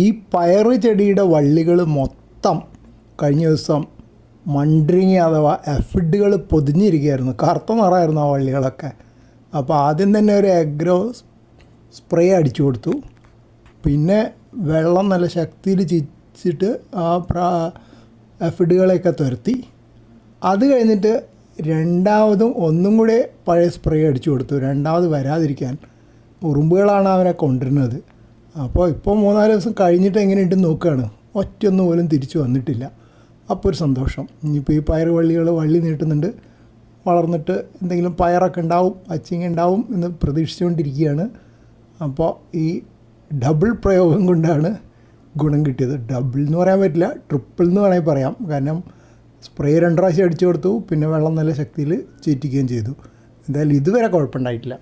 ഈ പയറ് ചെടിയുടെ വള്ളികൾ മൊത്തം കഴിഞ്ഞ ദിവസം മൺഡ്രിങ് അഥവാ എഫിഡുകൾ പൊതിഞ്ഞിരിക്കുകയായിരുന്നു. കറുത്ത നിറമായിരുന്നു ആ വള്ളികളൊക്കെ. അപ്പോൾ ആദ്യം തന്നെ ഒരു എഗ്രോ സ്പ്രേ അടിച്ചു കൊടുത്തു. പിന്നെ വെള്ളം നല്ല ശക്തിയിൽ ചിച്ചിട്ട് ആ എഫിഡുകളെയൊക്കെ തുരത്തി. അത് കഴിഞ്ഞിട്ട് രണ്ടാമതും ഒന്നും കൂടെ പഴയ സ്പ്രേ അടിച്ചു കൊടുത്തു, രണ്ടാമത് വരാതിരിക്കാൻ. ഉറുമ്പുകളാണ് അവനെ കൊണ്ടുവരുന്നത്. അപ്പോൾ ഇപ്പോൾ 3-4 ദിവസം കഴിഞ്ഞിട്ട് എങ്ങനെയുണ്ടെന്ന് നോക്കുകയാണ്. ഒറ്റൊന്നും പോലും തിരിച്ചു വന്നിട്ടില്ല. അപ്പോൾ ഒരു സന്തോഷം. ഇനിയിപ്പോൾ ഈ പയർ വള്ളികൾ വള്ളി നീട്ടുന്നുണ്ട്, വളർന്നിട്ട് എന്തെങ്കിലും പയറൊക്കെ ഉണ്ടാവും, അച്ചിങ്ങ ഉണ്ടാവും എന്ന് പ്രതീക്ഷിച്ചുകൊണ്ടിരിക്കുകയാണ്. അപ്പോൾ ഈ ഡബിൾ പ്രയോഗം കൊണ്ടാണ് ഗുണം കിട്ടിയത്. ഡബിൾ എന്ന് പറയാൻ പറ്റില്ല, ട്രിപ്പിൾ എന്ന് വേണമെങ്കിൽ പറയാം. കാരണം സ്പ്രേ 2 പ്രാവശ്യം അടിച്ചു കൊടുത്തു, പിന്നെ വെള്ളം നല്ല ശക്തിയിൽ ചീറ്റിക്കുകയും ചെയ്തു. എന്തായാലും ഇതുവരെ കുഴപ്പമുണ്ടായിട്ടില്ല.